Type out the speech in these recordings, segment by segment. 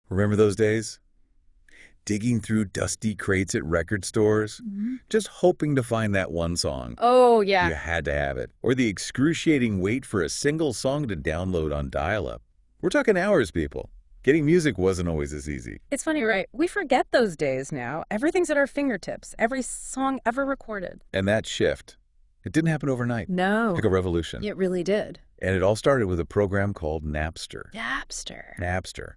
Remember those days? Digging through dusty crates at record stores, just hoping to find that one song. Oh, yeah. You had to have it. Or the excruciating wait for a single song to download on dial-up. We're talking hours, people. Getting music wasn't always as easy. It's funny, right? We forget those days now. Everything's at our fingertips. Every song ever recorded. And that shift, it didn't happen overnight. No. Like a revolution. It really did. And it all started with a program called Napster. Napster.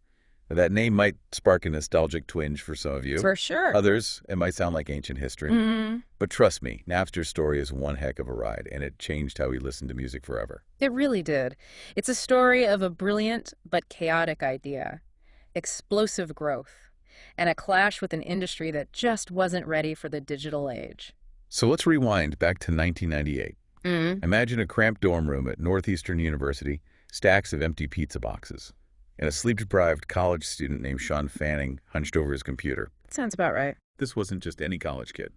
That name might spark a nostalgic twinge for some of you. For sure. Others, it might sound like ancient history. But trust me, Napster's story is one heck of a ride, and it changed how we listen to music forever. It really did. It's a story of a brilliant but chaotic idea, explosive growth, and a clash with an industry that just wasn't ready for the digital age. So let's rewind back to 1998. Imagine a cramped dorm room at Northeastern University, stacks of empty pizza boxes, and a sleep-deprived college student named Sean Fanning hunched over his computer. Sounds about right. This wasn't just any college kid.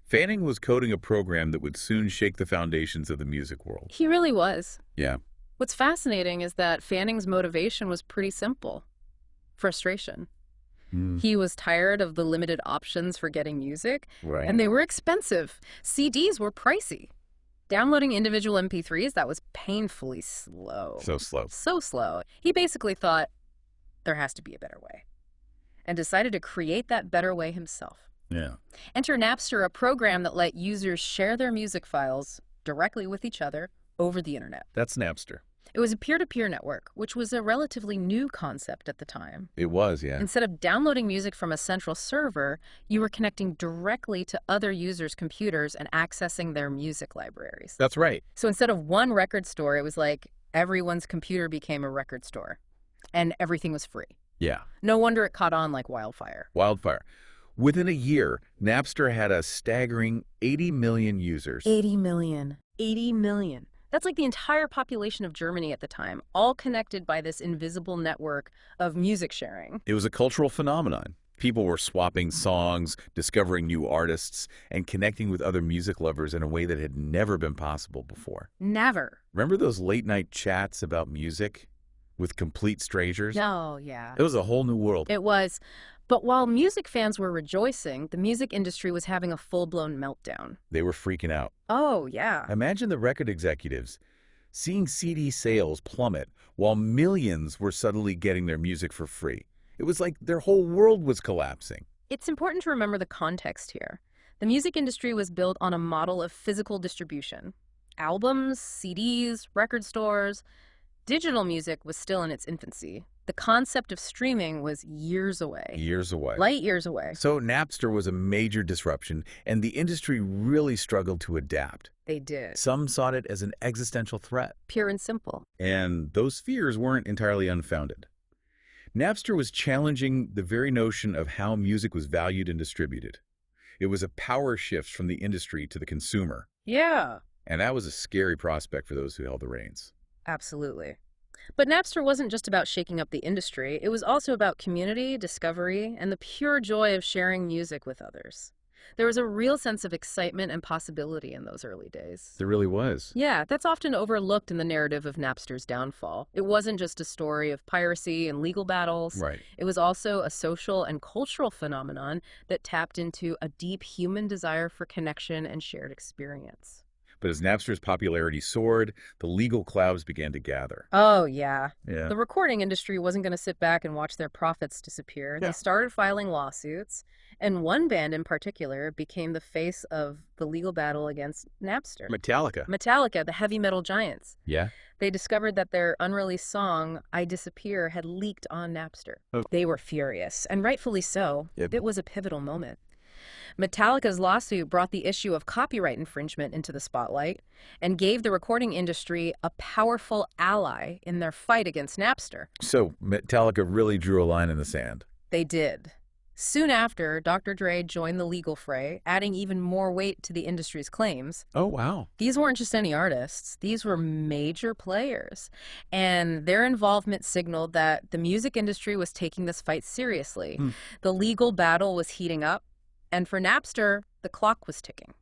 Fanning was coding a program that would soon shake the foundations of the music world. He really was. Yeah. What's fascinating is that Fanning's motivation was pretty simple. Frustration. He was tired of the limited options for getting music, Right. and they were expensive. CDs were pricey. Downloading individual MP3s, that was painfully slow. So slow. So slow. He basically thought, there has to be a better way, and decided to create that better way himself. Yeah. Enter Napster, a program that let users share their music files directly with each other over the internet. That's Napster. It was a peer-to-peer network, which was a relatively new concept at the time. It was, yeah. Instead of downloading music from a central server, you were connecting directly to other users' computers and accessing their music libraries. That's right. So instead of one record store, it was like everyone's computer became a record store, and everything was free. Yeah. No wonder it caught on like wildfire. Wildfire. Within a year, Napster had a staggering 80 million users. 80 million. 80 million. That's like the entire population of Germany at the time, all connected by this invisible network of music sharing. It was a cultural phenomenon. People were swapping songs, discovering new artists, and connecting with other music lovers in a way that had never been possible before. Never. Remember those late-night chats about music with complete strangers? Oh, yeah. It was a whole new world. It was. But while music fans were rejoicing, the music industry was having a full-blown meltdown. They were freaking out. Oh, yeah. Imagine the record executives seeing CD sales plummet while millions were suddenly getting their music for free. It was like their whole world was collapsing. It's important to remember the context here. The music industry was built on a model of physical distribution. Albums, CDs, record stores. Digital music was still in its infancy. The concept of streaming was years away. Years away. Light years away. So Napster was a major disruption, and the industry really struggled to adapt. They did. Some saw it as an existential threat. Pure and simple. And those fears weren't entirely unfounded. Napster was challenging the very notion of how music was valued and distributed. It was a power shift from the industry to the consumer. Yeah. And that was a scary prospect for those who held the reins. Absolutely. But Napster wasn't just about shaking up the industry. It was also about community, discovery, and the pure joy of sharing music with others. There was a real sense of excitement and possibility in those early days. There really was. Yeah, that's often overlooked in the narrative of Napster's downfall. It wasn't just a story of piracy and legal battles. Right. It was also a social and cultural phenomenon that tapped into a deep human desire for connection and shared experience. But as Napster's popularity soared, the legal clouds began to gather. Oh, yeah. Yeah. The recording industry wasn't going to sit back and watch their profits disappear. Yeah. They started filing lawsuits, and one band in particular became the face of the legal battle against Napster. Metallica. The heavy metal giants. Yeah. They discovered that their unreleased song, I Disappear, had leaked on Napster. Oh. They were furious, and rightfully so. Yep. It was a pivotal moment. Metallica's lawsuit brought the issue of copyright infringement into the spotlight and gave the recording industry a powerful ally in their fight against Napster. So Metallica really drew a line in the sand. They did. Soon after, Dr. Dre joined the legal fray, adding even more weight to the industry's claims. Oh, wow. These weren't just any artists. These were major players. And their involvement signaled that the music industry was taking this fight seriously. The legal battle was heating up. And for Napster, the clock was ticking.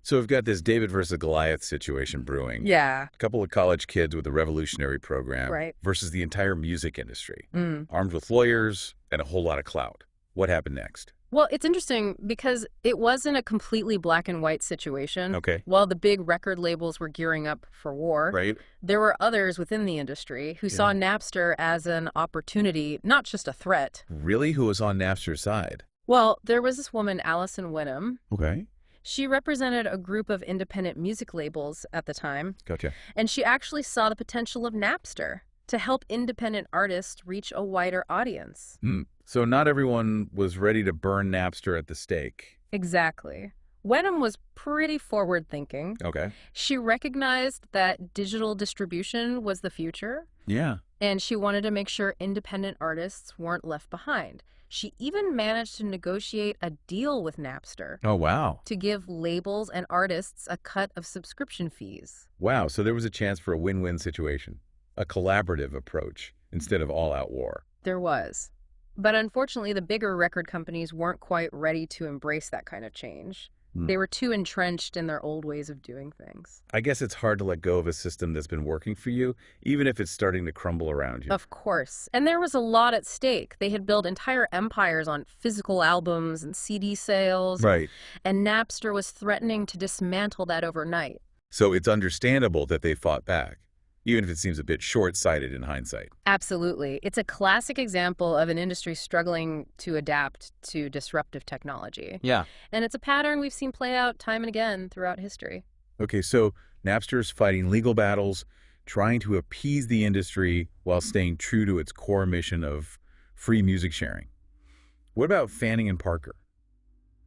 So we've got this David versus Goliath situation brewing. Yeah, A couple of college kids with a revolutionary program right. versus the entire music industry, Mm. armed with lawyers and a whole lot of clout. What happened next? Well, it's interesting because it wasn't a completely black and white situation. Okay. While the big record labels were gearing up for war, Right? there were others within the industry who saw Yeah. Napster as an opportunity, not just a threat. Really? Who was on Napster's side? Well, there was this woman, Allison Wenham. Okay. She represented a group of independent music labels at the time, Gotcha. and she actually saw the potential of Napster to help independent artists reach a wider audience. So not everyone was ready to burn Napster at the stake. Exactly. Wenham was pretty forward-thinking. Okay. She recognized that digital distribution was the future, Yeah. and she wanted to make sure independent artists weren't left behind. She even managed to negotiate a deal with Napster Oh, wow. to give labels and artists a cut of subscription fees. Wow. So there was a chance for a win-win situation, a collaborative approach instead of all-out war. There was. But unfortunately, the bigger record companies weren't quite ready to embrace that kind of change. They were too entrenched in their old ways of doing things. I guess it's hard to let go of a system that's been working for you, even if it's starting to crumble around you. Of course. And there was a lot at stake. They had built entire empires on physical albums and CD sales. Right. And Napster was threatening to dismantle that overnight. So it's understandable that they fought back, even if it seems a bit short-sighted in hindsight. Absolutely. It's a classic example of an industry struggling to adapt to disruptive technology. Yeah. And it's a pattern we've seen play out time and again throughout history. Okay, so Napster's fighting legal battles, trying to appease the industry while staying true to its core mission of free music sharing. What about Fanning and Parker,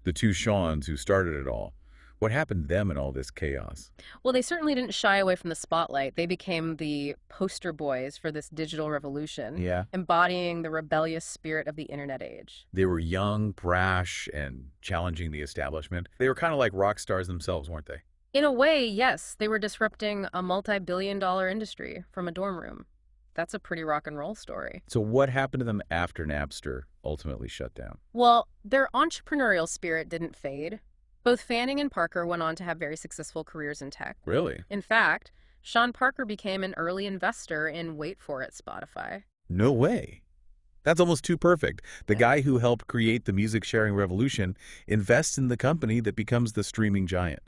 the two Seans who started it all? What happened to them in all this chaos? Well, they certainly didn't shy away from the spotlight. They became the poster boys for this digital revolution, Yeah. embodying the rebellious spirit of the internet age. They were young, brash, and challenging the establishment. They were kind of like rock stars themselves, weren't they? In a way, yes, they were disrupting a multi-billion-dollar industry from a dorm room. That's a pretty rock and roll story. So what happened to them after Napster ultimately shut down? Well, their entrepreneurial spirit didn't fade. Both Fanning and Parker went on to have very successful careers in tech. Really? In fact, Sean Parker became an early investor in, wait for it, Spotify. No way. That's almost too perfect. The guy who helped create the music sharing revolution invests in the company that becomes the streaming giant.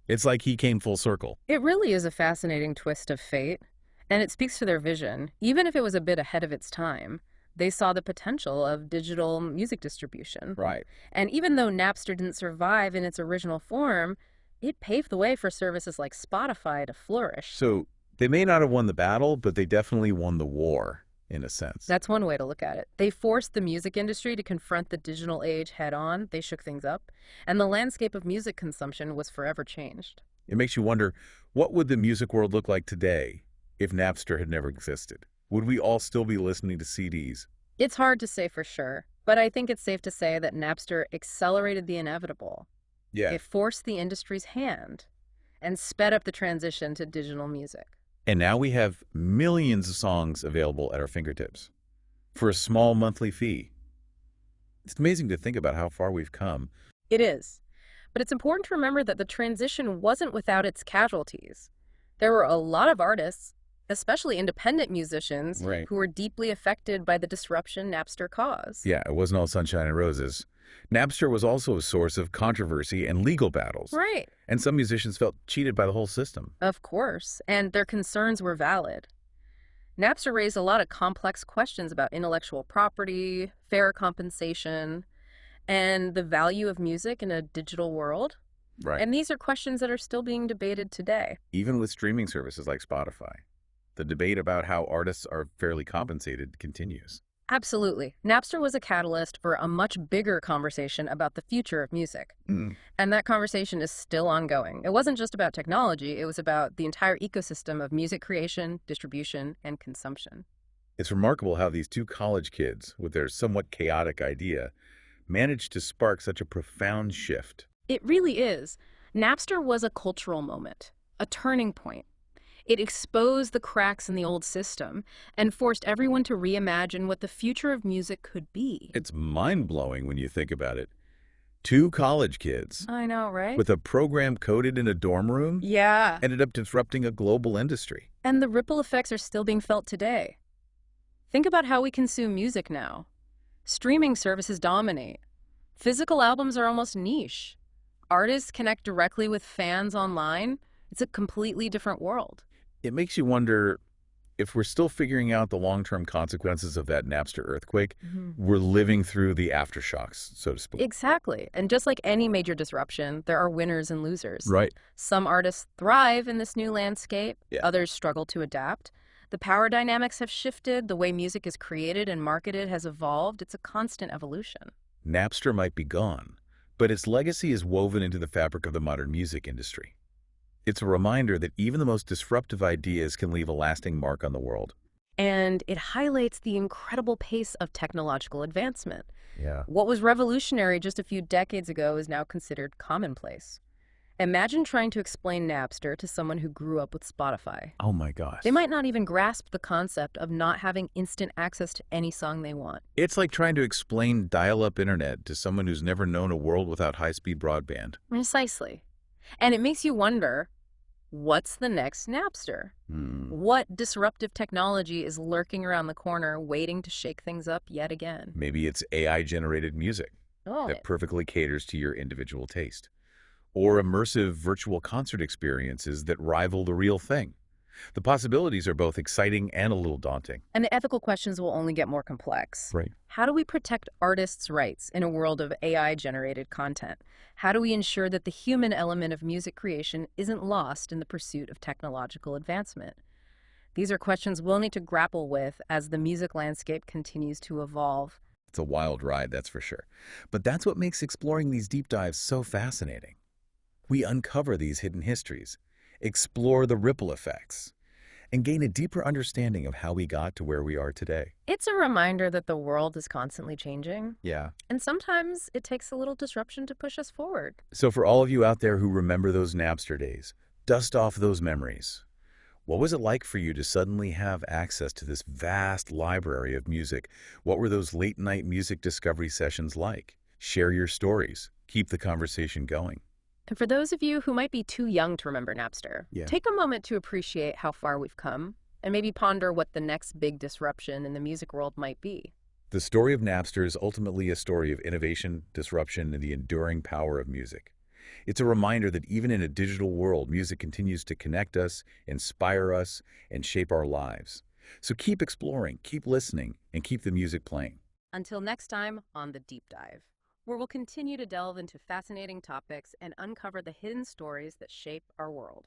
It's like he came full circle. It really is a fascinating twist of fate, and it speaks to their vision. Even if it was a bit ahead of its time, they saw the potential of digital music distribution. Right. And even though Napster didn't survive in its original form, it paved the way for services like Spotify to flourish. So they may not have won the battle, but they definitely won the war, in a sense. That's one way to look at it. They forced the music industry to confront the digital age head on. They shook things up, and the landscape of music consumption was forever changed. It makes you wonder, what would the music world look like today if Napster had never existed? Would we all still be listening to CDs? It's hard to say for sure, but I think it's safe to say that Napster accelerated the inevitable. Yeah. It forced the industry's hand and sped up the transition to digital music. And now we have millions of songs available at our fingertips for a small monthly fee. It's amazing to think about how far we've come. It is. But it's important to remember that the transition wasn't without its casualties. There were a lot of artists, especially independent musicians, Right. who were deeply affected by the disruption Napster caused. Yeah, it wasn't all sunshine and roses. Napster was also a source of controversy and legal battles. Right. And some musicians felt cheated by the whole system. Of course. And their concerns were valid. Napster raised a lot of complex questions about intellectual property, fair compensation, and the value of music in a digital world. Right. And these are questions that are still being debated today. Even with streaming services like Spotify, the debate about how artists are fairly compensated continues. Absolutely. Napster was a catalyst for a much bigger conversation about the future of music. Mm. And that conversation is still ongoing. It wasn't just about technology, it was about the entire ecosystem of music creation, distribution, and consumption. It's remarkable how these two college kids, with their somewhat chaotic idea, managed to spark such a profound shift. It really is. Napster was a cultural moment, a turning point. It exposed the cracks in the old system and forced everyone to reimagine what the future of music could be. It's mind-blowing when you think about it. Two college kids I know, right? with a program coded in a dorm room Yeah. ended up disrupting a global industry. And the ripple effects are still being felt today. Think about how we consume music now. Streaming services dominate. Physical albums are almost niche. Artists connect directly with fans online. It's a completely different world. It makes you wonder if we're still figuring out the long-term consequences of that Napster earthquake. We're living through the aftershocks, so to speak. Exactly. And just like any major disruption, there are winners and losers. Right. Some artists thrive in this new landscape, Yeah. others struggle to adapt. The power dynamics have shifted, the way music is created and marketed has evolved. It's a constant evolution. Napster might be gone, but its legacy is woven into the fabric of the modern music industry. It's a reminder that even the most disruptive ideas can leave a lasting mark on the world. And it highlights the incredible pace of technological advancement. Yeah. What was revolutionary just a few decades ago is now considered commonplace. Imagine trying to explain Napster to someone who grew up with Spotify. Oh my gosh. They might not even grasp the concept of not having instant access to any song they want. It's like trying to explain dial-up internet to someone who's never known a world without high-speed broadband. Precisely. And it makes you wonder, what's the next Napster? What disruptive technology is lurking around the corner waiting to shake things up yet again? Maybe it's AI-generated music Oh, that perfectly caters to your individual taste, or immersive virtual concert experiences that rival the real thing. The possibilities are both exciting and a little daunting. and the ethical questions will only get more complex. Right. How do we protect artists' rights in a world of AI-generated content? How do we ensure that the human element of music creation isn't lost in the pursuit of technological advancement? These are questions we'll need to grapple with as the music landscape continues to evolve. It's a wild ride, that's for sure. But that's what makes exploring these deep dives so fascinating. We uncover these hidden histories, explore the ripple effects, and gain a deeper understanding of how we got to where we are today. It's a reminder that the world is constantly changing, Yeah. and sometimes it takes a little disruption to push us forward. So for all of you out there who remember those Napster days, dust off those memories. What was it like for you to suddenly have access to this vast library of music? What were those late-night music discovery sessions like? Share your stories. Keep the conversation going. And for those of you who might be too young to remember Napster, Yeah. take a moment to appreciate how far we've come and maybe ponder what the next big disruption in the music world might be. The story of Napster is ultimately a story of innovation, disruption, and the enduring power of music. It's a reminder that even in a digital world, music continues to connect us, inspire us, and shape our lives. So keep exploring, keep listening, and keep the music playing. Until next time on The Deep Dive, where we'll continue to delve into fascinating topics and uncover the hidden stories that shape our world.